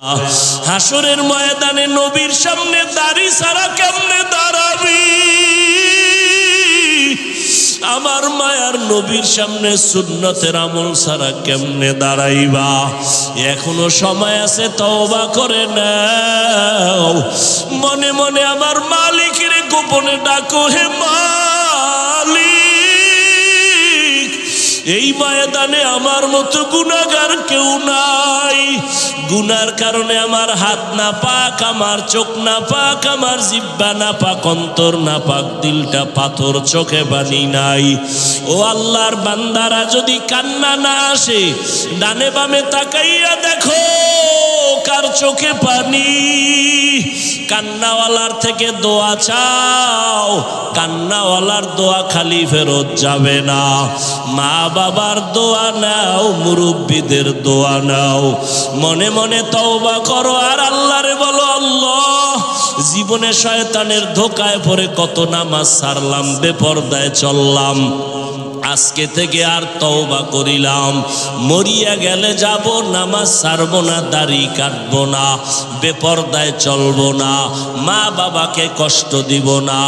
হাসরের ময়দানে নবীর সামনে দাড়ি ছাড়া কেমনে দাঁড়াবি? আমার মায়ার নবীর সামনে সুন্নতের আমল ছাড়া কেমনে দাঁড়াইবা? এখনো সময় আছে, তওবা করে নাও। মনে মনে আমার মালিকের গোপনে ডাকো, হে মালিক, এই ময়দানে আমার মতো গুনাহগার কেউ নাই। গুনার কারণে আমার হাত না পাক, আমার চোখ না পাক, আমার জিহ্বা না পাক, অন্তর না পাক, দিলটা পাথর, চোখে পানি নাই। ও আল্লাহর বান্দারা, যদি কান্না না আসে, ডানে বামে তাকাইয়া দেখো কার চোখে পানি। কান্নাওয়ালার থেকে দোয়া চাও, কান্নাওয়ালার দোয়া খালি ফেরত যাবে না। মা বাবার দোয়া নাও, মুরব্বীদের দোয়া নাও। মনে মনে তওবা করো আর আল্লাহরে বলো, আল্লাহ, জীবনে শয়তানের ধোকায় পড়ে কত নামাজ ছাড়লাম, বেপরদায় চললাম, আজকে থেকে আর তওবা করিলাম। মরিয়া গেলে যাব, নামাজ ছাড়বো না, দাড়ি কাটবো না, বেপরদায় চলবো না, মা বাবাকে কষ্ট দিব না,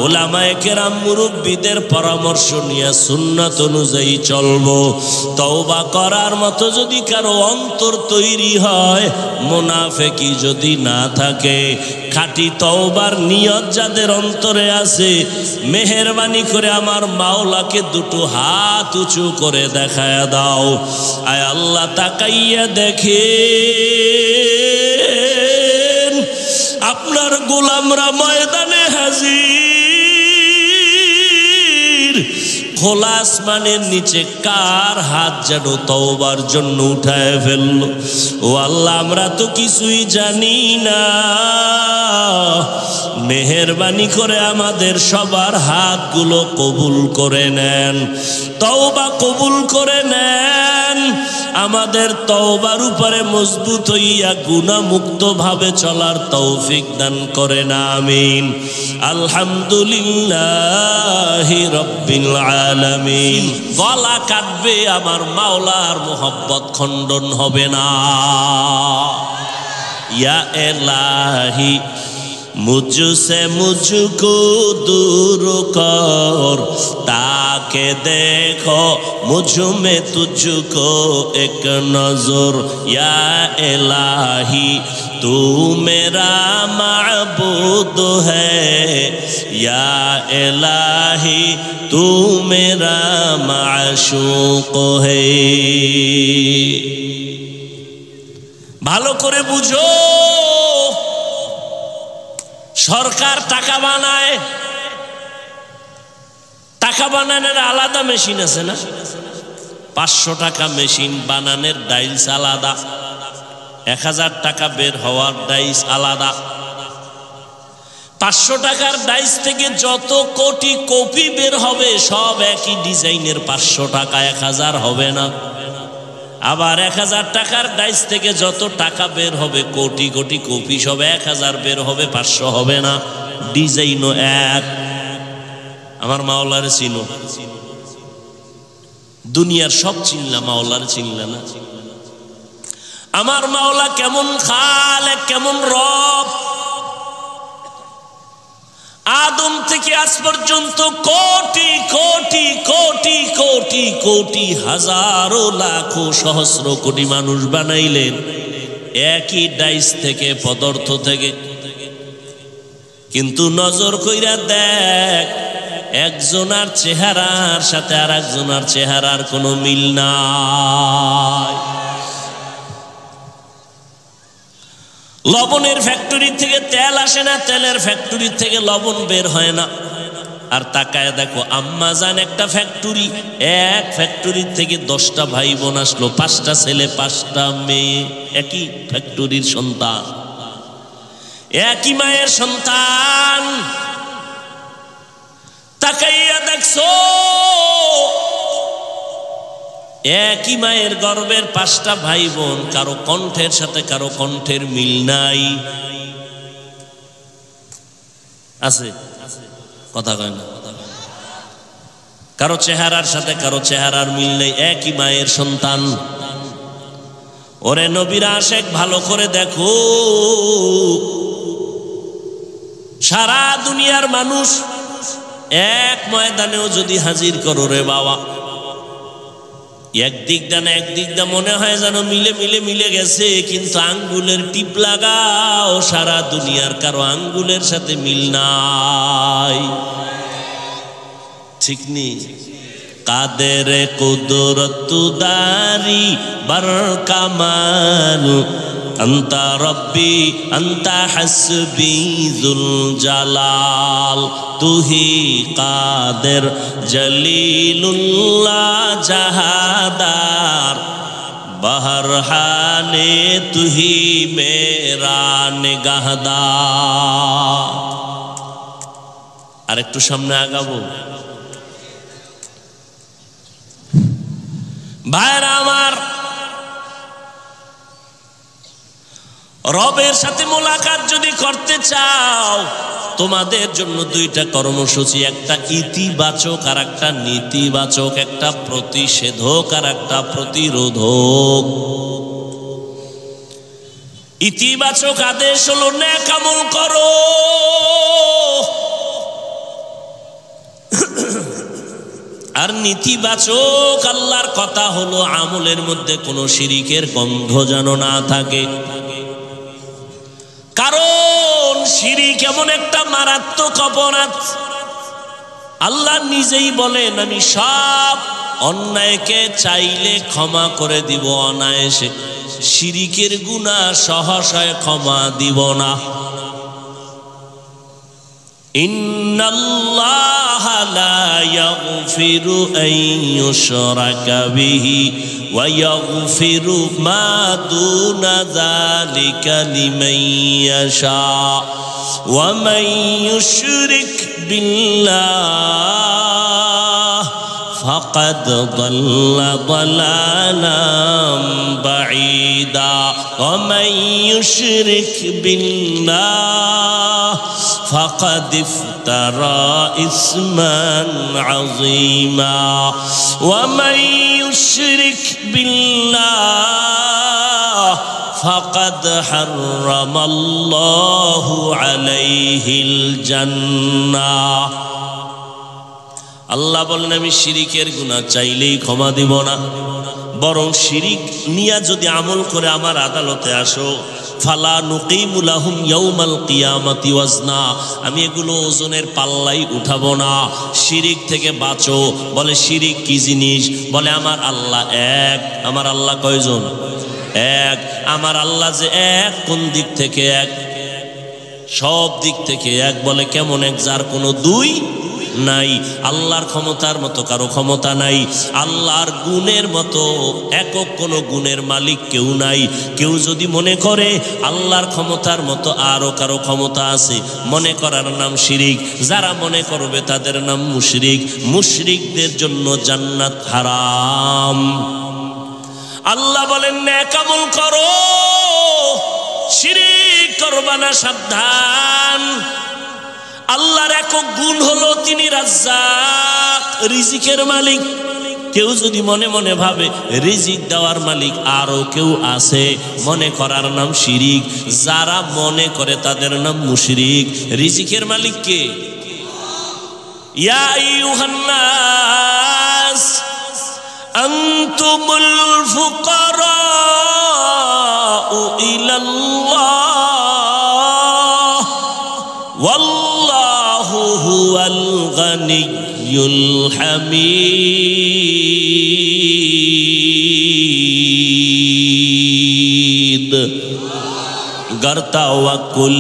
ওলামায়ে কেরাম মুরব্বীদের পরামর্শ নিয়ে সুন্নাত অনুযায়ী চলবো। তওবা করার মতো যদি কারো অন্তর তৈরি হয়, মুনাফিকি যদি না থাকে, খাঁটি তওবার নিয়ত যাদের অন্তরে আছে, মেহেরবানি করে আমার মাওলাকে দুটো হাত উঁচু করে দেখায়া দাও। আয় আল্লাহ, তাকাইয়া দেখেন আপনার গোলামরা ময়দানে হাজির। খোলা আসমানের নিচে কার হাত যেন তওবার জন্য উঠায় ফেললো। ও আল্লাহ, আমরা তো কিছুই জানি না, মেহেরবানি করে আমাদের সবার হাতগুলো কবুল করে নেন, তওবা কবুল করে নেন। আমাদের তওবার উপরে মজবুত হইয়া গুনাহমুক্ত ভাবে চলার তৌফিক দান করেন, আমিন। আলহামদুলিল্লাহি রাব্বিল আলামিন। গলা কাটবে, আমার মাওলার মোহব্বত খণ্ডন হবে না। ইয়া ইলাহি मुझसे मुझको दूर कर, ताके देखो मुझ में तुझको एक नजर। या इलाही तू मेरा माबूद है, या इलाही तू मेरा माशूक है। ভালো করে বুঝো, সরকার টাকা বানায়, টাকা বানানোর আলাদা মেশিন আছে না? 500 টাকা মেশিন বানানোর ডাইস আলাদা, 1000 টাকা বের হওয়ার ডাইস আলাদা। 500 টাকার ডাইস থেকে যত কোটি কপি বের হবে সব একই ডিজাইনের 500 টাকা, 1000 হবে না। আবার 1000 টাকার ডাইস থেকে যত টাকা বের হবে, কোটি কোটি কপি, সব 1000 বের হবে, 500 হবে না। ডিজাইনও এক। আমার মাওলারে চিনো? দুনিয়ার সব চিনলা, মাওলারে চিনলা না? আমার মাওলা কেমন খালেক, কেমন রব। আদম থেকে আজ পর্যন্ত কোটি কোটি কোটি কোটি কোটি হাজারো লাখো সহস্র কোটি মানুষ বানাইলেন একই ডাইস থেকে, পদার্থ থেকে। কিন্তু নজর কইরা দেখ, একজনের চেহারার সাথে আর একজনের চেহারার কোনো মিল নাই। লবণের ফ্যাক্টরি থেকে তেল আসে না, তেলের ফ্যাক্টরি থেকে লবণ বের হয় না। আর তাকায় দেখো, আম্মা জান একটা ফ্যাক্টরি, এক ফ্যাক্টরি থেকে 10টা ভাই বোন আসলো, 5টা ছেলে 5টা মেয়ে, একই ফ্যাক্টরির সন্তান, একই মায়ের সন্তান। তাকাইয়া দেখছো, একই মায়ের গর্ভের 5টা ভাই বোন, কারো কণ্ঠের সাথে কারো কণ্ঠের মিল নাই। আছে? কথা কয় না? কারো চেহারার সাথে কারো চেহারার মিল নেই, একই মায়ের সন্তান। ও ওরে নবীর আশেক ভালো করে দেখো, সারা দুনিয়ার মানুষ এক ময়দানেও যদি হাজির করো রে বাবা, একদিক দা মনে হয় যেন মিলে গেছে, কিন্তু আঙ্গুলের টিপ লাগাও সারা দুনিয়ার কারো আঙ্গুলের সাথে মিল নাই। ঠিক নেই? কাদের কুদরত দারি বার কামাল, আন্তা রব্বি আন্তা হাসবি যুল জালাল, তুহি কাদের জলিলুল্লাহ জাহাদার, বহরহানে তুহি মেরা নিগাহদার। আর একটু সামনে আগাবো ভাইরা আমার। রবের সাথে মোলাকাত যদি করতে চাও, তোমাদের জন্য দুইটা কর্মসূচি, একটা ইতিবাচক আর একটা নেতিবাচক, একটা প্রতিষেধক আর একটা প্রতিরোধক। ইতিবাচক আদেশ হলো নেক আমল করো, আর নেতিবাচক আল্লাহর কথা হলো আমলের মধ্যে কোনো শিরিকের গন্ধ যেন না থাকে। কারণ শিরিক এমন একটা মারাত্মক অপরাধ, আল্লাহ নিজেই বলেন আমি সব অন্যায়কে চাইলে ক্ষমা করে দিব অনায়াসে, শিরিকের গুনাহ সহসায় ক্ষমা দিব না। ইন্নাল্লাহা লা ইয়াগফিরু আন ইউশরাকা বিহি ওয়া ইয়াগফিরু মা দুনা যালিকা লিমান ইয়াশা ওয়া মান ইউশরিক বিল্লাহ ফাকাদ দাল্লা দালালাম বাঈদা ওয়া মান ইউশরিক বিল্লাহ فقد افترى إثما عظيما ومن يشرك بالله فقد حرم الله عليه الجنة। আল্লাহ বলেন আমি শিরিকের গুনাহ চাইলেই ক্ষমা দিব না, বরং শিরিক নিয়া যদি আমল করে আমার আদালতে আসো, ফালা নুকিমু লাহুম ইয়াউমাল কিয়ামাতি ওয়াজনা, আমি এগুলো ওজনের পাল্লাই উঠাবো না। শিরিক থেকে বাঁচো। বলে শিরিক কি জিনিস? বলে আমার আল্লাহ এক। আমার আল্লাহ কয়জন? এক। আমার আল্লাহ যে এক, কোন দিক থেকে এক? সব দিক থেকে এক। বলে কেমন এক? যার কোনো দুই নাই। আল্লাহর ক্ষমতার মতো কারো ক্ষমতা নাই, আল্লাহর গুণের মতো একক কোনো গুণের মালিক কেউ নাই। কেউ যদি মনে করে আল্লাহর ক্ষমতার মতো আরো কারো ক্ষমতা আছে, মনে করার নাম শিরিক। যারা মনে করবে তাদের নাম মুশরিক। মুশরিকদের জন্য জান্নাত হারাম। আল্লাহ বলেন নেক আমল করো, শিরিক করবা না, সাবধান। আল্লাহর একক গুণ হলো তিনি রাজ্জাক, রিজিকের মালিক। কেউ যদি মনে মনে ভাবে রিজিক দেওয়ার মালিক আরো কেউ আছে, মনে করার নাম শিরিক। যারা মনে করে তাদের নাম মুশরিক। রিজিকের মালিক কে? ইয়া আইয়ুহান নাস আনতুমুল ফুকারাউ ইলাল্লাহ ওয়াল্লাহু হুয়াল গানিয়্যুল হামিদ। गर तवक्कुल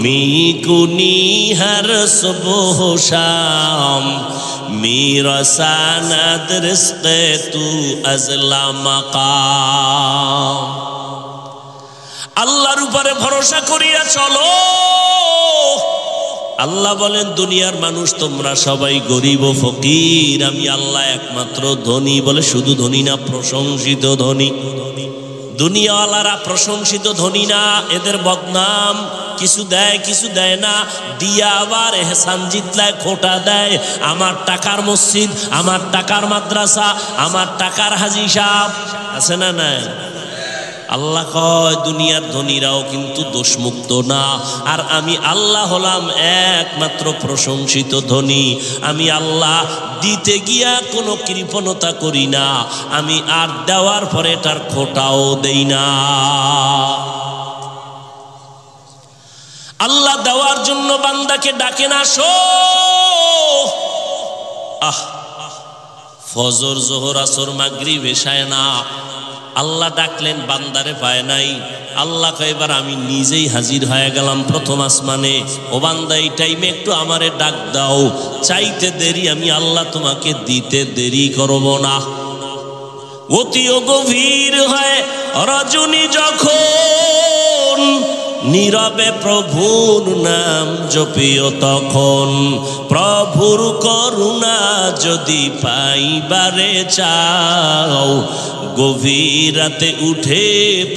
मीकुनी हर सुबह शाम, मेरा सनद रिज़्क़े तू अज़ला मकाम। আল্লাহর উপরে ভরসা করিয়া চলো। আল্লাহ বলেন দুনিয়ার মানুষ তোমরা সবাই গরিব ও ফকির, আমি আল্লাহ একমাত্র ধনী। বলে শুধু ধনী না, প্রশংসিত ধনী। দুনিয়াওয়ালারা প্রশংসিত ধনী না, এদের বদনাম। কিছু দেয় কিছু দেয় না, দিয়া আবার এহসান জিতলায় খোটা দেয়। আমার টাকার মসজিদ, আমার টাকার মাদ্রাসা, আমার টাকার হাজি সাহেব আছে না নাই? আল্লাহ কয় দুনিয়ার ধনীরাও কিন্তু দোষমুক্ত না, আর আমি আল্লাহ হলাম একমাত্র প্রশংসিত ধনী। আমি আল্লাহ দিতে গিয়া কোনো কৃপণতা করি না, আমি আর দেওয়ার পরে এটার খোটাও দেই না। আল্লাহ দেওয়ার জন্য বান্দাকে ডাকে না, শো ফজর জোহর আসর মাগরিব এশায় না, আল্লাহ ডাকলেন বান্দারে পায় নাই। আল্লাহ কয়বার আমি নিজেই হাজির হয়ে গেলাম প্রথম আসমানে, ও বান্দা এই টাইমে একটু আমারে ডাক দাও, চাইতে দেরি আমি আল্লাহ তোমাকে দিতে দেরি করব না। অতিও গভীর হয় রজনী যখন, নীরবে প্রভুর নাম জপিও তখন, প্রভুর করুণা যদি পাইবারে চাও, গভীর রাতে উঠে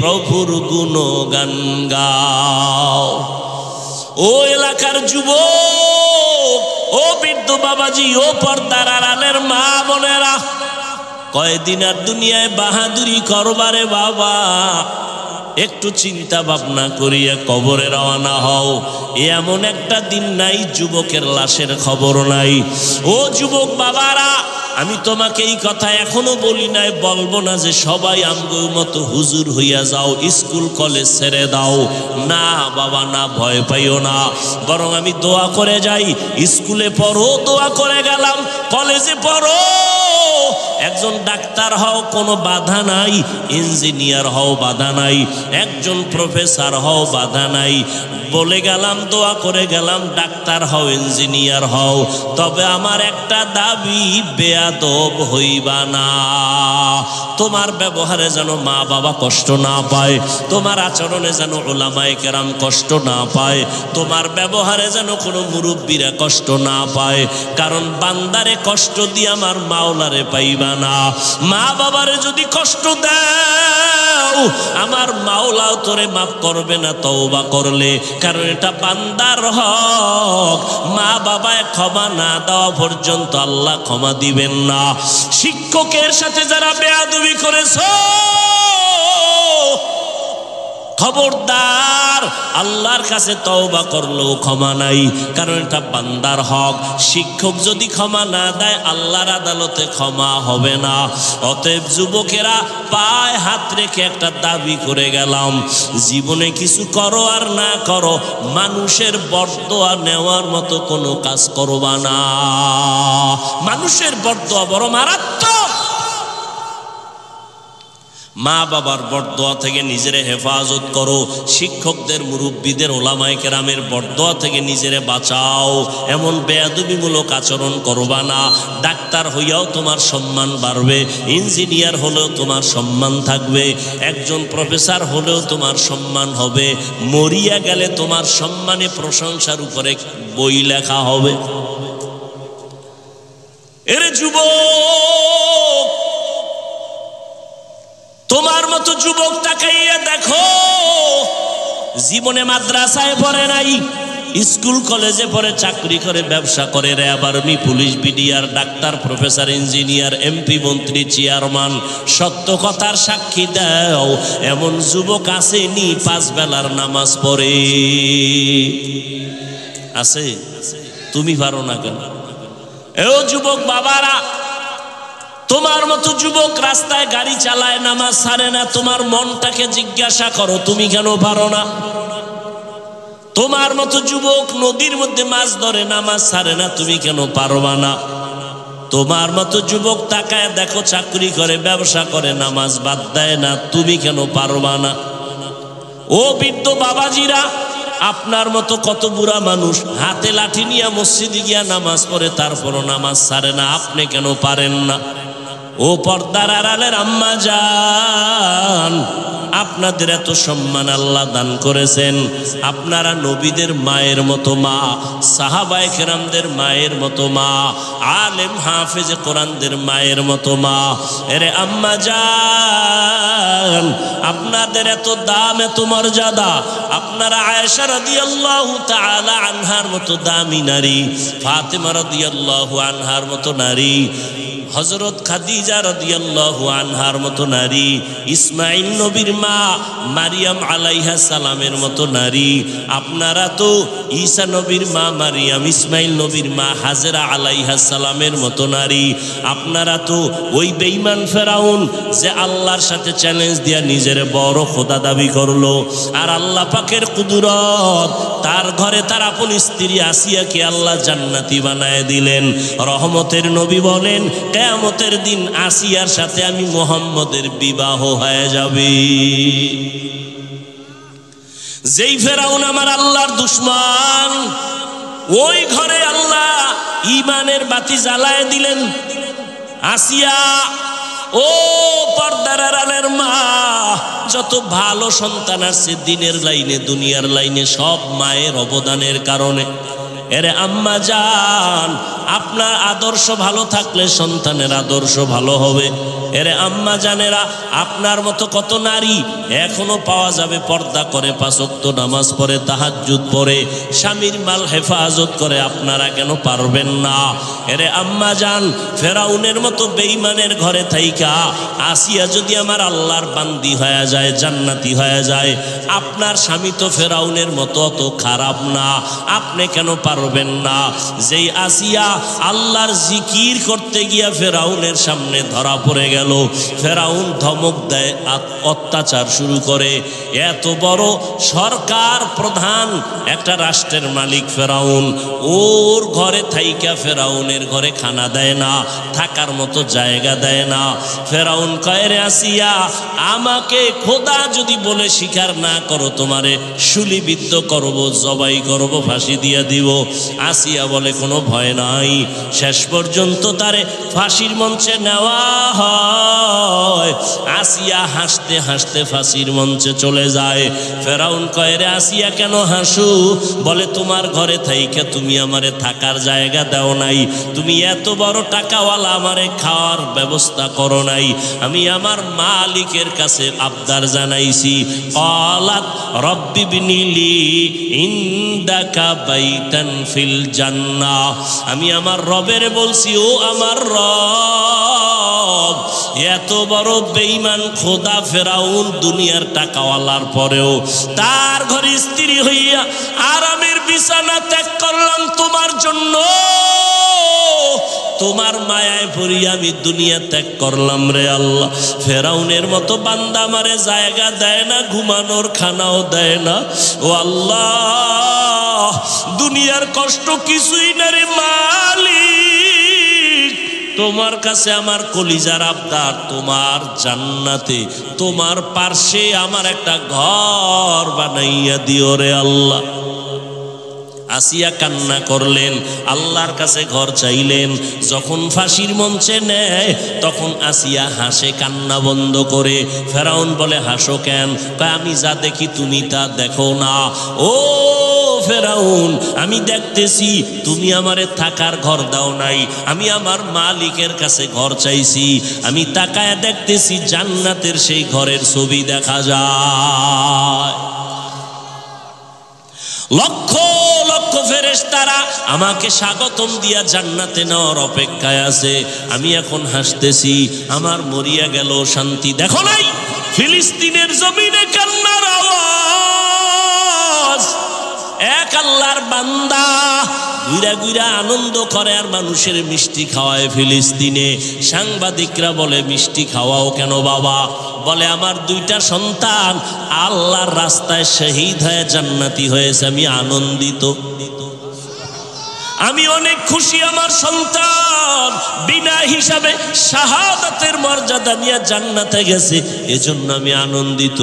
প্রভুর গুণগান গাও। ও এলাকার যুবক, ও বৃদ্ধ বাবাজি, ও পর্দার আড়ালের মা বোনেরা, কয়দিন আর দুনিয়ায় বাহাদুরি করবারে বাবা, একটু চিন্তা ভাবনা করিয়া কবরে রওনা হও। এমন একটা দিন নাই যুবকের লাশের খবর নাই। ও যুবক বাবারা, আমি তোমাকে এই কথা এখনো বলি নাই, বলবো না যে সবাই আমগোর মতো হুজুর হইয়া যাও, স্কুল কলেজ ছেড়ে দাও। না বাবা না, ভয় পাইও না, বরং আমি দোয়া করে যাই। স্কুলে পড়ো, দোয়া করে গেলাম। কলেজে পড়ো, একজন ডাক্তার হও, কোনো বাধা নাই। ইঞ্জিনিয়ার হও, বাধা নাই। একজন প্রফেসর হও, বাধা নাই। বলে গেলাম, দোয়া করে গেলাম, ডাক্তার হও, ইঞ্জিনিয়ার হও। তবে আমার একটা দাবি, বেয়াদব হইবা না। তোমার ব্যবহারে যেন মা বাবা কষ্ট না পায়, তোমার আচরণে যেন উলামায়ে কেরাম কষ্ট না পায়, তোমার ব্যবহারে যেন কোনো মুরব্বীরা কষ্ট না পায়। কারণ বান্দারে কষ্ট দিয়ে আমার মাওলারে পাইবা না। মা বাবারে যদি কষ্ট দাও, আমার মাওলাও তোরে মাফ করবে না তওবা করলে। কারণ এটা বান্দার হক, মা বাবায় ক্ষমা না দেওয়া পর্যন্ত আল্লাহ ক্ষমা দিবেন না। শিক্ষকের সাথে যারা বেয়াদবি করেছো, খবরদার, আল্লাহর কাছে তওবা করলেও ক্ষমা নাই, কারণ এটা বান্দার হক। শিক্ষক যদি ক্ষমা না দেয়, আল্লাহর আদালতে ক্ষমা হবে না। অতএব যুবকেরা, পায়ে হাত রেখে একটা দাবি করে গেলাম, জীবনে কিছু করো আর না করো, মানুষের বরদোয়া নেওয়ার মতো কোনো কাজ করবা না। মানুষের বরদোয়া বড় মারাত্মক। মা বাবার বরদোয়া থেকে নিজেরে হেফাজত করো। শিক্ষকদের, মুরব্বীদের, ওলামায়ে কেরামের বরদোয়া থেকে নিজেরে বাঁচাও। এমন বেয়াদবিমূলক আচরণ করবা না। ডাক্তার হইয়াও তোমার সম্মান বাড়বে, ইঞ্জিনিয়ার হলেও তোমার সম্মান থাকবে, একজন প্রফেসর হলেও তোমার সম্মান হবে। মরিয়া গেলে তোমার সম্মানে প্রশংসার উপরে বই লেখা হবে। এরে যুবক, তোমার মতো যুবক তাকাইয়া দেখো, জীবনে মাদ্রাসায় পড়ে নাই, স্কুল কলেজে পড়ে, চাকরি করে, ব্যবসা করে, RAB, army, police, BDR, doctor, professor, engineer, MP, মন্ত্রী, চেয়ারম্যান। সত্য কথার সাক্ষী দাও, এমন যুবক আসেনি 5 বেলার নামাজ পড়ে? আছে? তুমি পারো না কেন? এও যুবক বাবারা, তোমার মতো যুবক রাস্তায় গাড়ি চালায়, নামাজ ছাড়ে না। তোমার মনটাকে জিজ্ঞাসা করো, তুমি কেন পারো না? তোমার মতো যুবক নদীর মধ্যে মাছ ধরে, নামাজ ছাড়ে না, তুমি কেন পারবা না? তোমার মতো যুবক তাকায় দেখো, চাকরি করে, ব্যবসা করে, নামাজ বাদ দেয় না, তুমি কেন পারবা না? ও বৃদ্ধ বাবাজিরা, আপনার মতো কত বুড়া মানুষ হাতে লাঠি নিয়ে মসজিদে গিয়া নামাজ পড়ে, তারপরও নামাজ ছাড়ে না, আপনি কেন পারেন না? ও পর্দার আড়ালের আম্মা জান, আপনাদের এত সম্মান আল্লাহ দান করেছেন। আপনারা নবীদের মায়ের মতো মা, সাহাবায়ে কেরামদের মায়ের মতো মা, আলেম হাফেজে কোরআনদের মায়ের মতো মা। এরে আম্মা জান, আপনাদের এত দাম, এত মর্যাদা। আপনারা আয়েশা রাদিয়াল্লাহু তাআলা আনহার মতো দামি নারী, ফাতেমা রাদিয়াল্লাহু আনহার মতো নারী, হযরত খাদিজা খাদিজা রাদিয়াল্লাহু আনহার মতো নারী, ইসমাইল নবীর মা মারিয়াম আলাইহিস সালামের মতো নারী, আপনারা তো ঈসা নবীর মা মারিয়াম, ইসমাইল নবীর মা হাজেরা আলাইহিস সালামের মতো নারী, আপনারা তো ওই বেঈমান ফেরাউন যে আল্লাহর সাথে চ্যালেঞ্জ দিয়া নিজের বড় খোদা দাবি করলো, আর আল্লাহ পাকের কুদরত তার ঘরে তার আপন স্ত্রী আসিয়াকে আল্লাহ জান্নাতি বানায় দিলেন। রহমতের নবী বলেন কিয়ামতের দিন আসিয়ার সাথে আমি মুহাম্মদের বিবাহ হয়ে যাবে। যেই ফেরাউন আমার আল্লাহর দুশমন, ওই ঘরে আল্লাহ ঈমানের বাতি জ্বালায় দিলেন। আসিয়া ও পর্দার আড়ালের মা, যত ভালো সন্তান আছে দিনের লাইনে দুনিয়ার লাইনে সব মায়ের অবদানের কারণে। এরে আম্মা জান, আপনার আদর্শ ভালো থাকলে সন্তানের আদর্শ ভালো হবে। এরে আম্মা জানেরা, আপনার মতো কত নারী এখনো পাওয়া যাবে পর্দা করে, 5 ওয়াক্ত নামাজ পড়ে, তাহাজ্জুদ পড়ে, স্বামীর মাল হেফাজত করে, আপনারা কেন পারবেন না? এরে আম্মা জান, ফেরাউনের মতো বেঈমানের ঘরে থাইকা আসিয়া যদি আমার আল্লাহর বান্দি হয়ে যায়, জান্নাতি হয়ে যায়, আপনার স্বামী তো ফেরাউনের মতো অত খারাপ না, আপনি কেন পারবেন না? যেই আসিয়া আল্লাহর জিকির করতে গিয়া ফেরাউনের সামনে ধরা পড়ে গেল, ফেরাউন ধমক দেয়, অত্যাচার শুরু করে। এত বড় সরকার প্রধান একটা রাষ্ট্রের মালিক ফেরাউন, ওর ঘরে থাইকা ফেরাউনের ঘরে খানা দেয় না, থাকার মতো জায়গা দেয় না। ফেরাউন কয়, রে আসিয়া, আমাকে খোদা যদি বলে স্বীকার না করো, তোমারে শুলিবিদ্ধ করব, জবাই করব, ফাঁসি দিয়া দিব। আসিয়া বলে কোনো ভয় নাই। শেষ পর্যন্ত তারে ফাঁসির মঞ্চে নেওয়া হয়। আসিয়া হাসতে হাসতে ফাঁসির মঞ্চে চলে যায়। ফেরাউন কয়, রে আসিয়া কেন হাসু? বলে তোমার ঘরে থাইকা তুমি আমারে থাকার জায়গা দাও নাই, তুমি এত বড় টাকাওয়ালা, আমারে খাওয়ার ব্যবস্থা করো নাই, আমি আমার মালিকের কাছে আবদার জানাইছি। ক্বালাত রব্বি বিনিলি ইনদাকা বাইতান ফিল জান্নাহ, আমি আমার রবের বলছি, ও আমার রব, এত বড় বেঈমান খোদা ফেরাউন দুনিয়ার টাকাওয়ালার পরেও তার ঘরে স্ত্রী হইয়া আরামের বিছানা ত্যাগ করলাম তোমার জন্য, তোমার মায়ায় পড়ি আমি দুনিয়া ত্যাগ করলাম। রে আল্লাহ, ফেরাউনের মতো বান্দা আমারে জায়গা দেয় না, ঘুমানোর খানাও দেয় না। ও আল্লাহ, দুনিয়ার কষ্ট কিছুই না রে মালিক, তোমার কাছে আমার কলিজার আবদার, তোমার জান্নাতে তোমার পার্শ্বে আমার একটা ঘর বানাইয়া দিও রে আল্লাহ। আসিয়া কান্না করলেন, আল্লাহর কাছে ঘর চাইলেন। যখন ফাঁসির মঞ্চে নেয় তখন আসিয়া হাসে কান্না বন্ধ করে। ফেরাউন বলে, হাসো কেন? আমি যা দেখি তুমি তা দেখো না। ও ফেরাউন, আমি দেখতেছি তুমি আমারে থাকার ঘর দাও নাই, আমি আমার মালিকের কাছে ঘর চাইছি, আমি তাকায় দেখতেছি জান্নাতের সেই ঘরের ছবি দেখা যায়। লক্ষ লক্ষ ফেরেশতারা আমাকে স্বাগতম দিয়া জান্নাতে নেওয়ার অপেক্ষায় আছে। আমি এখন হাসতেছি, আমার মরিয়া গেল শান্তি। দেখো নাই ফিলিস্তিনের জমিনে কান্নার আওয়াজ? এক আল্লাহর বান্দা ঘুরা ঘুরা আনন্দ করে আর মানুষের মিষ্টি খাওয়ায় ফিলিস্তিনে। সাংবাদিকরা বলে, মিষ্টি খাওয়াও কেন বাবা? বলে, আমার 2টা সন্তান আল্লাহর রাস্তায় শহীদ হয়ে জান্নাতি হয়েছে, আমি আনন্দিত, আমি অনেক খুশি। আমার সন্তান বিনা হিসাবে শাহাদাতের মর্যাদা নিয়ে জান্নাতে গেছে, এজন্য আমি আনন্দিত।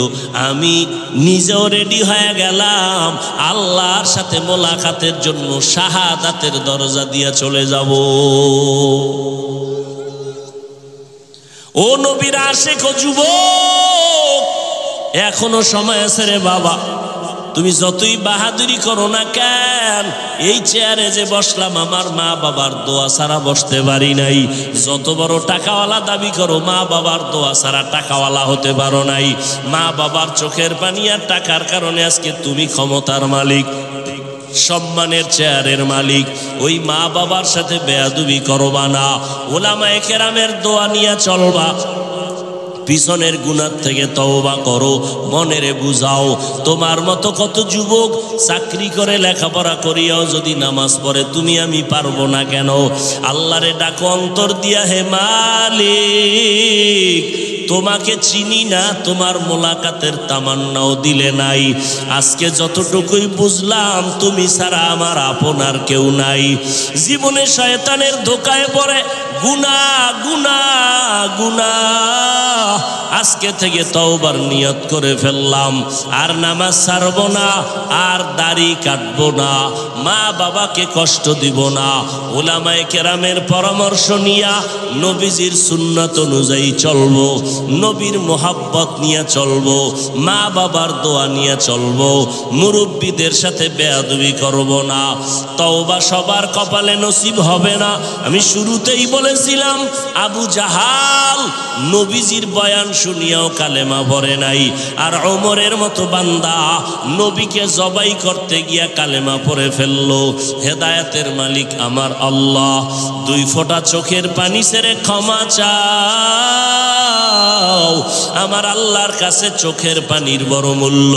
আমি নিজেও রেডি হয়ে গেলাম আল্লাহর সাথে মোলাকাতের জন্য, শাহাদাতের দরজা দিয়ে চলে যাব। ও নবীর আশিক ও যুবক, এখনো সময় আছে রে বাবা। তুমি যতই বাহাদুরি করো না কেন, এই চেয়ারে যে বসলাম আমার মা বাবার দোয়া ছাড়া বসতে পারি নাই। যত বড় টাকাওয়ালা দাবি করো, মা বাবার দোয়া ছাড়া টাকাওয়ালা হতে পারো নাই। মা বাবার চোখের পানি আর টাকার কারণে আজকে তুমি ক্ষমতার মালিক। সম্মানের চেয়ারের মালিক, ওই মা বাবার সাথে বেয়াদবি করবা না, উলামায়ে কেরামের দোয়া নিয়ে চলবা, পিছনের গুনাহ থেকে তওবা করো, মনেরে বুঝাও। তোমার মতো কত যুবক চাকরি করে লেখাপড়া করিয়াও যদি নামাজ পড়ে, তুমি আমি পারবো না কেন? আল্লাহরে ডাকো অন্তর দিয়া, হে মালিক তোমাকে চিনি না, তোমার মোলাকাতের তামান্নাও দিলে নাই। আজকে যতটুকুই বুঝলাম তুমি ছাড়া আমার আপনার কেউ নাই। জীবনে শয়তানের ধোকায় পড়ে গুনাহ গুনাহ গুনাহ, আজকে থেকে তওবার নিয়ত করে ফেললাম, আর নামাজ ছাড়ব না, আর দাড়ি কাটবো না, মা বাবাকে কষ্ট দিব না, উলামায়ে কেরামের পরামর্শ নিয়া নবীজির সুন্নাত অনুযায়ী চলবো, নবীর মোহাব্বত নিয়ে চলবো, মা বাবার দোয়া নিয়ে চলবো, মুরব্বীদের সাথে বেয়াদবি করব না। তওবা সবার কপালে নসিব হবে না। আমি শুরুতেই বলেছিলাম, আবু জাহাল নবীজির বয়ান শুনিয়াও কালেমা পড়ে নাই, আর ওমরের মতো বান্দা নবীকে জবাই করতে গিয়া কালেমা পড়ে ফেললো। হেদায়েতের মালিক আমার আল্লাহ, দুই ফোঁটা চোখের পানি ছেড়ে ক্ষমা চাও। আমার আল্লাহর কাছে চোখের পানির বড় মূল্য।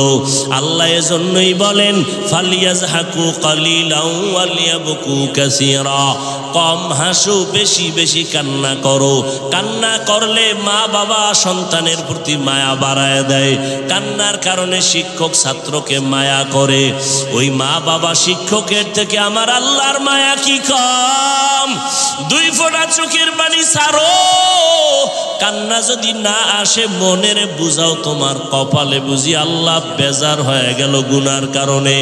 আল্লাহ এজন্যই বলেন, ফালিয়াজহাকু কালিলাও ওয়ালিয়াবকু কাসীরা, কম হাসো, বেশি বেশি কান্না করো। কান্না করলে মা বাবা সন্তানের প্রতি মায়া বাড়ায় দেয়, কান্নার কারণে শিক্ষক ছাত্রকে মায়া করে। ওই মা বাবা শিক্ষকের থেকে আমার আল্লাহর মায়া কি কম? দুই ফোঁটা চোখের পানি ছাড়ো। কান্না যদি না আসে, মনের বুঝাও তোমার কপালে বুঝি আল্লাহ বেজার হয়ে গেল গুনার কারণে,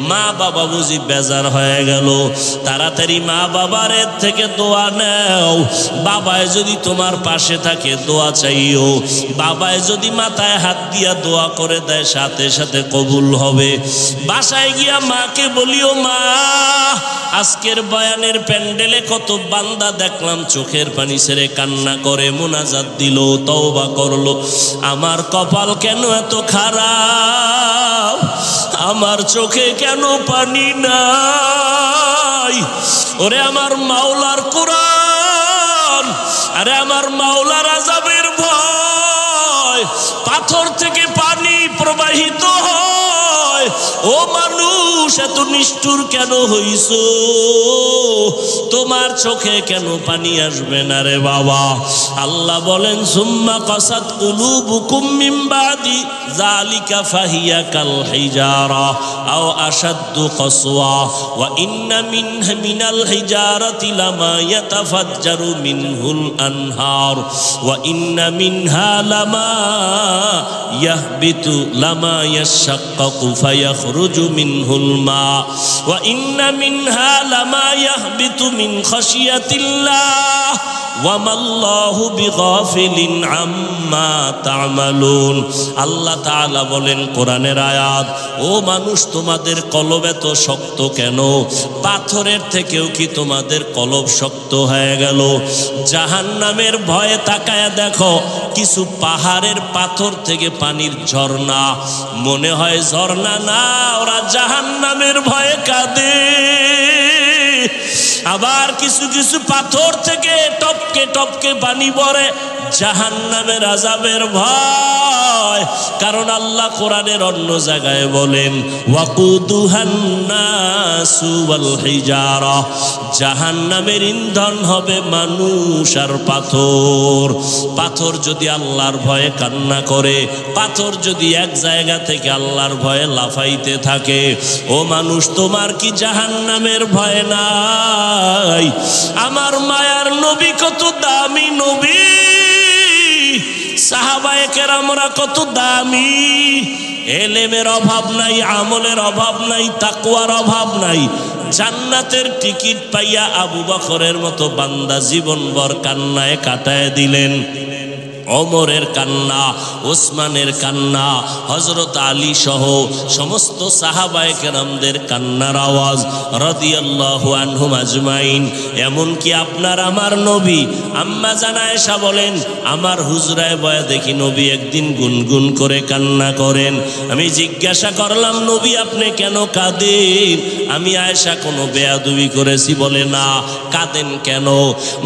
মা বাবা বুঝি বেজার হয়ে গেল। তাড়াতাড়ি মা বাবার থেকে দোয়া নাও। বাবায় যদি তোমার পাশে থাকে দোয়া চাইও, বাবায় যদি মাথায় হাত দিয়া দোয়া করে দেয় সাথে সাথে কবুল হবে। বাসায় গিয়া মাকে বলিও, মা আজকের বয়ানের প্যান্ডেলে কত বান্দা দেখলাম চোখের পানি ছেড়ে কান্না করে মুনাজাত দিল, তওবা করলো, আমার কপাল কেন এত খারাপ? আমার চোখে কেন পানি নাই? ওরে আমার মাওলার কোরআন, আরে আমার মাওলার আযাবের ভয়, পাথর থেকে পানি প্রবাহিত হয়। ও মানুষ, এত নিষ্ঠুর কেন হইছো? তোমার চোখে কেন পানি আসবে না রে বাবা? আল্লাহ বলেন, সুম্মা কাসাত কুলুবুকুম মিন বাদি যালিকা ফাহিয়া কাল হিজারা আও আশাদ্দু কসওয়া ওয়া ইন্না মিনাল হিজারাতি লামা ইয়াতাফাজ্জারু মিনহুল আনহার ওয়া ইন্না মিনহা লামা ইয়াহবিতু লামা ইয়াশাক্কাকু ফায়াখরুজু মিনহুল মা ওয়া ইন্না মিনহা লামা ইয়াহবিতু মিন খাশিয়াতিল্লাহ ওয়া মাল্লাহু বিগাফিলিন আম্মা তা'মালুন। আল্লাহ তাআলা বলেন কোরআনের আয়াত, ও মানুষ তোমাদের কলব এত শক্ত কেন? পাথরের থেকেও কি তোমাদের কলব শক্ত হয়ে গেল? জাহান্নামের ভয়ে তাকায়া দেখো, কিছু পাহাড়ের পাথর থেকে পানির ঝর্ণা, মনে হয় ঝর্ণা না, ওরা জাহান্নামের ভয়ে কাঁদে। আবার কিছু কিছু পাথর থেকে টপকে টপকে পানি পড়ে, জাহান্নামের আযাবের ভয়। কারণ আল্লাহ কোরআনের অন্য জায়গায় বলেন, ওয়াকুদুহান নাসু ওয়াল হিজারা, জাহান্নামের ইন্ধন হবে মানুষ আর পাথর। পাথর যদি আল্লাহর ভয়ে কান্না করে, পাথর যদি এক জায়গা থেকে আল্লাহর ভয়ে লাফাইতে থাকে, ও মানুষ তোমার কি জাহান্নামের ভয় নাই? আমার মায়ার নবী কত দামি নবী, সাহাবায়ে কেরামরা কত দামি, এলেমের অভাব নাই, আমলের অভাব নাই, তাকওয়ার অভাব নাই। জান্নাতের টিকিট পাইয়া আবু বকরের মতো বান্দা জীবনভর কান্নায় কাটায় দিলেন। ওমরের কান্না, ওসমানের কান্না, হযরত আলী সহ সমস্ত সাহাবায়ে কেরামদের কান্নার আওয়াজ রাদিয়াল্লাহু আনহুম আজমাইন। এমনকি আপনার আমার নবী আম্মা জান আয়েশা বলেন, আমার হুজরায় বয়া দেখি নবী একদিন গুনগুন করে কান্না করেন। আমি জিজ্ঞাসা করলাম, নবী আপনি কেন কাঁদেন? আমি আয়েশা কোনো বেয়াদবি করেছি? বলে না। কাঁদেন কেন?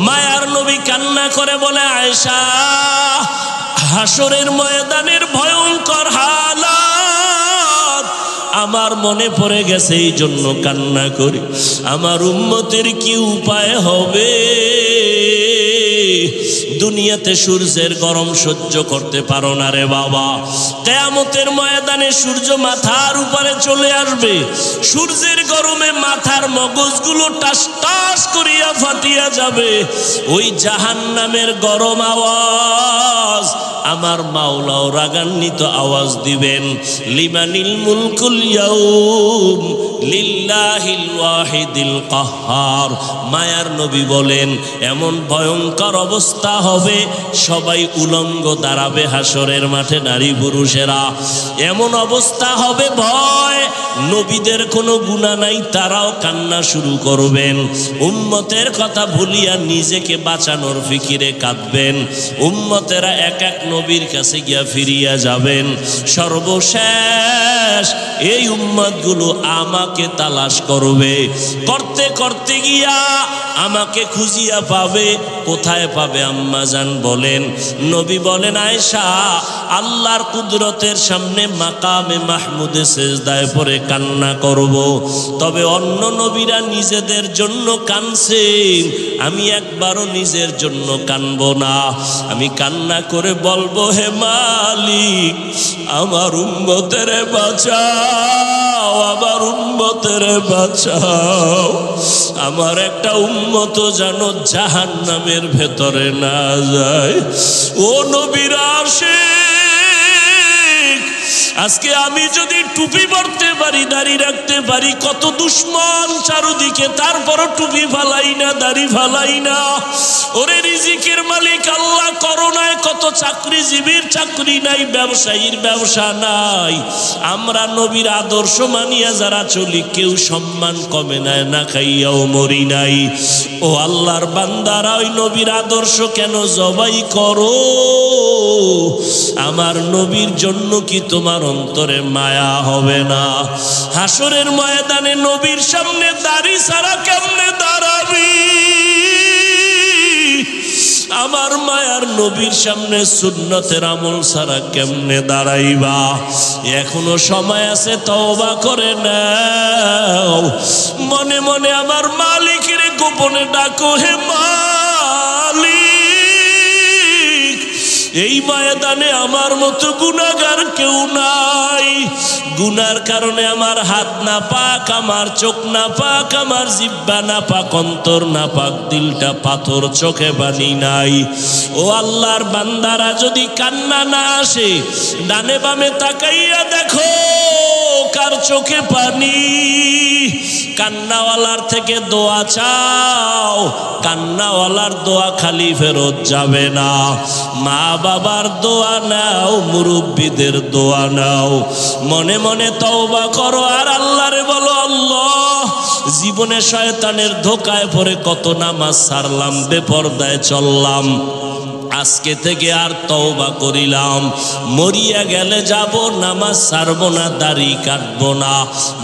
মায়ার নবী কান্না করে বলে, আয়েশা, হাসরের ময়দানের ভয়ঙ্কর হালাত আমার মনে পড়ে গেছে, এই জন্য কান্না করি। আমার উম্মতের কি উপায় হবে? দুনিয়াতে সূর্যের গরম সহ্য করতে পারো না রে বাবা, কিয়ামতের ময়দানে সূর্য মাথার উপরে চলে আসবে, সূর্যের গরমে মাথার মগজগুলো টাস টাস করিয়া ফাটিয়া যাবে। ওই জাহান্নামের গরম আওয়াজ আমার মাওলাও রাগান্বিত আওয়াজ দিবেন, লিমানিল মুলকুল ইয়াউম লিল্লাহিল ওয়াহিদিল কাহ্হার। মায়ার নবী বলেন, এমন ভয়ঙ্কর অবস্থা হবে, সবাই উলঙ্গ দাঁড়াবে হাসরের মাঠে, নারী পুরুষেরা। এমন অবস্থা হবে, ভয়, নবীদের কোনো গুনাহ নাই, তারাও কান্না শুরু করবেন। উম্মতের কথা ভুলিয়া নিজেকে বাঁচানোর ফিকিরে কাঁদবেন। উম্মতেরা এক এক নবীর কাছে গিয়া ফিরিয়া যাবেন। সর্বশেষ এই উম্মতগুলো আমাকে তালাশ করবে, করতে করতে গিয়া আমাকে খুঁজিয়া পাবে। কোথায় পাবে? আম্মা জান বলেন, নবী বলেন, আয়েশা, আল্লাহর কুদরতের সামনে মাকামে মাহমুদে সেজদায় পড়ে কান্না করব। তবে অন্য নবীরা নিজেদের জন্য কানছেন, আমি একবারও নিজের জন্য কানব না। আমি কান্না করে বলবো, হে মালিক, আমার উম্মতের বাঁচাও, আমার উম্মতের বাঁচাও। আমার একটা উম্মত যেন জাহান্নামের ভেতরে না যায়। ও নবীর আশিক, আজকে আমি যদি টুপি পরতে পারি, দাড়ি রাখতে পারি, কত দুশ্মন চারদিকে, তারপরও টুপি ফালাই না, দাড়ি ফালাই না। ওরে রিজিকের মালিক আল্লাহ, করোনায় কত চাকরিজীবীর চাকরি নাই, ব্যবসায়ীর ব্যবসা নাই। আমরা নবীর আদর্শ মানিয়া যারা চলি, কেউ সম্মান কমে নেয় না, খাইয়াও মরি নাই। ও আল্লাহর বান্দারা, ওই নবীর আদর্শ কেন জবাই করো? আমার নবীর জন্য কি তোমার অন্তরে মায়া হবে না? হাসরের ময়দানে নবীর সামনে দাড়ি ছাড়া কেমনে দাঁড়াবি? আমার মায়ার নবীর সামনে সুন্নতের আমল ছাড়া কেমনে দাঁড়াইবা? এখনো সময় আছে, তওবা করে নাও। মনে মনে আমার মালিকের গোপনে ডাকো, হে মালিক, এই ময়দানে আমার মতো গুনাহগার কেউ নাই। গুনার কারণে আমার হাত না পাক, আমার চোখ না পাক, আমার জিহ্বা না পাক, অন্তর না পাক, দিলটা পাথর, চোখে পানি নাই। ও আল্লাহর বান্দারা, যদি কান্না না আসে, ডানে বামে তাকাইয়া দেখো কার চোখে পানি। কান্নাওয়ালার থেকে দোয়া চাও, কান্নাওয়ালার দোয়া খালি ফেরত যাবে না। মা বাবার দোয়া নাও, মুরব্বীদের দোয়া নাও, মনে মনে তওবা করো আর আল্লাহরে বলো, আল্লাহ, জীবনে শয়তানের ধোকায় পড়ে কত নামাজ ছাড়লাম, বেপরদায় চললাম, আজকে থেকে আর তওবা করিলাম। মরিয়া গেলে যাব, নামাজ ছাড়বো না, দাড়ি কাটবো না,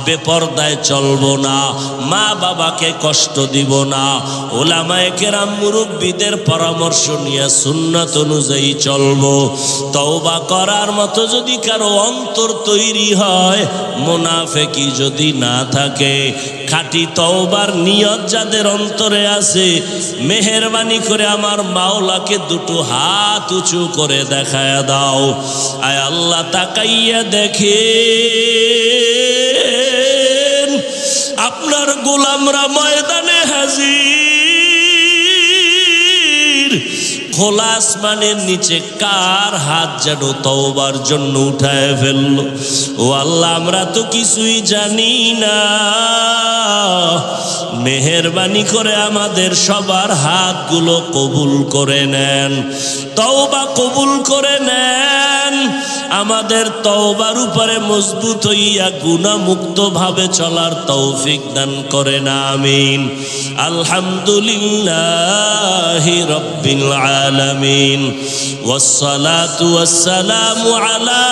বেপরদায় চলবো না, মা বাবাকে কষ্ট দিব না। ওলামায়ে কেরাম মুরব্বীদের পরামর্শ নিয়ে সুন্নাত অনুযায়ী চলবো। তওবা করার মতো যদি কারো অন্তর তৈরি হয়, মুনাফিকি যদি না থাকে, খাঁটি তওবার নিয়ত যাদের অন্তরে আছে, মেহেরবানি করে আমার মাওলাকে দুটো হাত উঁচু করে দেখায়া দাও। আয় আল্লাহ, তাকাইয়া দেখেন আপনার গোলামরা ময়দানে হাজির। খোলা আসমানের নিচে কার হাত যেন তওবার জন্য উঠায় ফেললো। ও আল্লাহ, আমরা তো কিছুই জানি না, মেহেরবানি করে আমাদের সবার হাতগুলো কবুল করে নেন, তওবা কবুল করে নেন। আমাদের তওবার উপরে মজবুত হইয়া গুনাহমুক্ত ভাবে চলার তৌফিক দান করেন, আমিন। আলহামদুলিল্লাহি রাব্বিল আলামিন, ওয়াসসালাতু ওয়াসসালামু আলা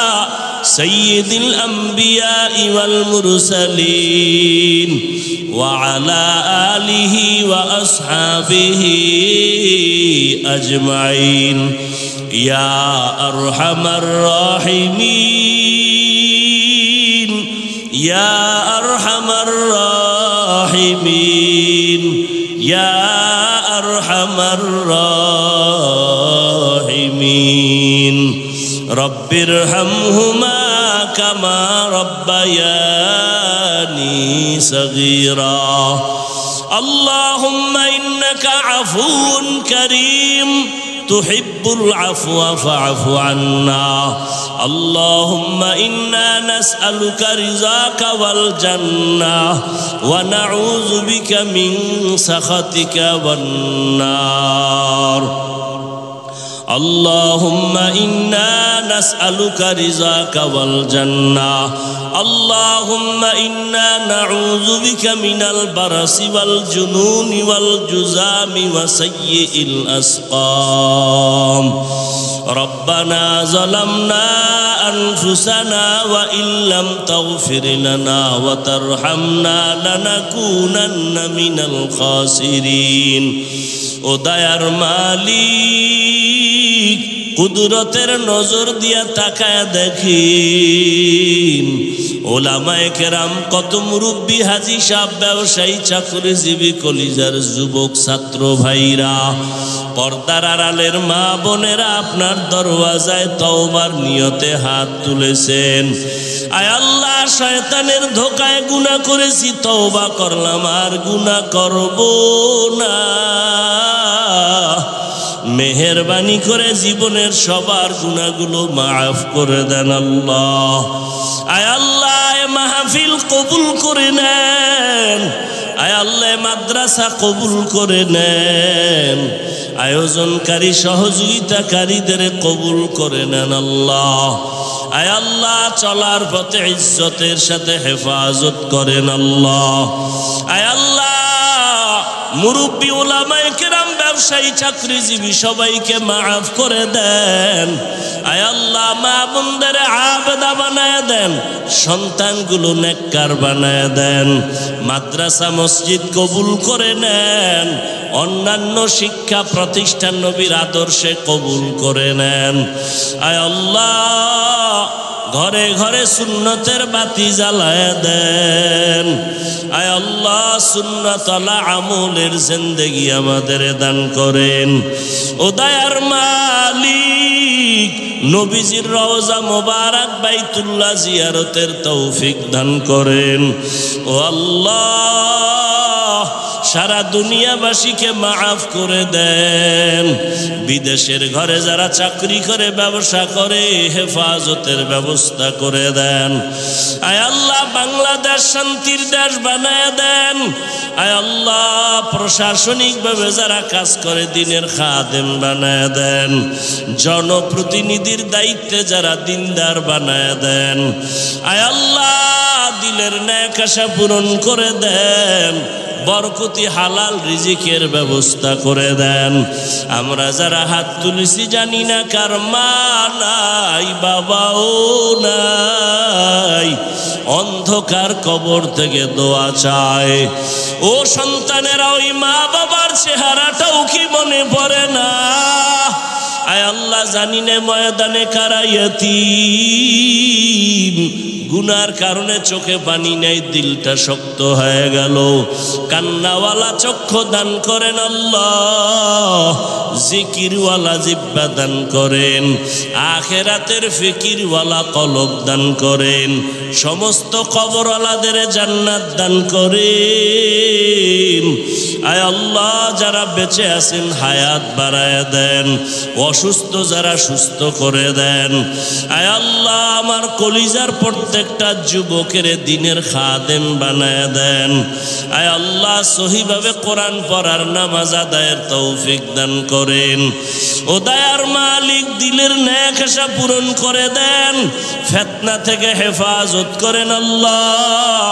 সাইয়্যিদিল আম্বিয়া ওয়াল মুরসালিন وعلى آله وأصحابه أجمعين يا أرحم الراحمين يا أرحم الراحمين يا أرحم الراحمين رب ارحمهما كما ربياني صغيرا اللهم إنك عفو كريم تحب العفو فاعف عنا اللهم إنا نسألك رضاك والجنة ونعوذ بك من سخطك والنار اللهم إنا نسألك رضاك والجنة اللهم إنا نعوذ بك من البرص والجنون والجذام وسيء الأسقام ربنا ظلمنا أنفسنا وإن لم تغفر لنا وترحمنا لنكونن من الخاسرين ও দয়ার মালিক কুদরতের নজর দিয়া তাকায় দেখিন ওলামায়ে কেরাম কত মুরব্বী হাজী সাহেব ব্যবসায়ী চাকরিজীবী কলিজার যুবক ছাত্র ভাইরা পর্দার আড়ালের মা বোনেরা আপনার দরওয়াজায় তওবার নিয়তে হাত তুলেছেন আয় আল্লাহ শয়তানের ধোকায় গুনাহ করেছি তওবা করলাম আর গুনাহ করব না মেহেরবানি করে জীবনের সবার গুনাহগুলো মাফ করে দেন আল্লাহ আয় আল্লাহ মাহফিল কবুল করে নেন আয় আল্লাহ মাদ্রাসা কবুল করে নেন আয়োজনকারী সহযোগিতাকারীদের কবুল করে নেন আল্লাহ আয় আল্লাহ চলার পথে ইজ্জতের সাথে হেফাজত করেন আল্লাহ আয় আল্লাহ মুরব্বী উলামায়ে কেরাম ব্যবসায়ী চাকরিজীবী সবাইকে মাফ করে দেন আয় আল্লাহ মা বোনদের আবেদা বানায় দেন সন্তানগুলো নেককার বানায় দেন মাদ্রাসা মসজিদ কবুল করে নেন অন্যান্য শিক্ষা প্রতিষ্ঠান নবীর আদর্শে কবুল করে নেন আয় আল্লাহ ঘরে ঘরে সুন্নতের বাতি জ্বালায় দেন আয় আল্লাহ সুন্নতওয়ালা আমলের জিন্দেগি আমাদের দান করেন ও দয়ার মালিক নবীজির রওজা মোবারক বাইতুল্লাহ জিয়ারতের তৌফিক দান করেন ও আল্লাহ সারা দুনিয়াবাসীকে মাফ করে দেন বিদেশের ঘরে যারা চাকরি করে ব্যবসা করে হেফাজতের ব্যবস্থা করে দেন আয় আল্লাহ বাংলাদেশ শান্তির দেশ বানায় দেন আয় আল্লাহ প্রশাসনিকভাবে যারা কাজ করে দিনের খাদেম বানায় দেন জনপ্রতিনিধির দায়িত্বে যারা দিনদার বানায় দেন আয় আল্লাহ দিলের নেক আশা পূরণ করে দেন বরকতি হালাল রিজিকের ব্যবস্থা করে দেন আমরা যারা হাত তুলেছি জানি না কার মা নাই বাবাও নাই অন্ধকার কবর থেকে দোয়া চায় ও সন্তানেরা ওই মা বাবার চেহারাটাও কি মনে পড়ে না আয় আল্লাহ জানি না ময়দানে কারা ইয়াতীম গুনার কারণে চোখে পানি নাই দিলটা শক্ত হয়ে গেল কান্নাওয়ালা চক্ষু দান করেন আল্লাহ জিকিরওয়ালা জিহ্বা দান করেন আখিরাতের ফিকিরওয়ালা কলব দান করেন সমস্ত কবরওয়ালাদের জান্নাত দান করেন আয় আল্লাহ যারা বেঁচে আছেন হায়াত বাড়ায় দেন অসুস্থ যারা সুস্থ করে দেন আয় আল্লাহ আমার কলিজার প্রত্যেকটা যুবকের দিনের খাদেম বানায় দেন আয় আল্লাহ সহিভাবে কোরআন পড়ার নামাজ আদায়ের তৌফিক দান করেন ও দয়ার মালিক দিলের নেক আশা পূরণ করে দেন ফিতনা থেকে হেফাজত করেন আল্লাহ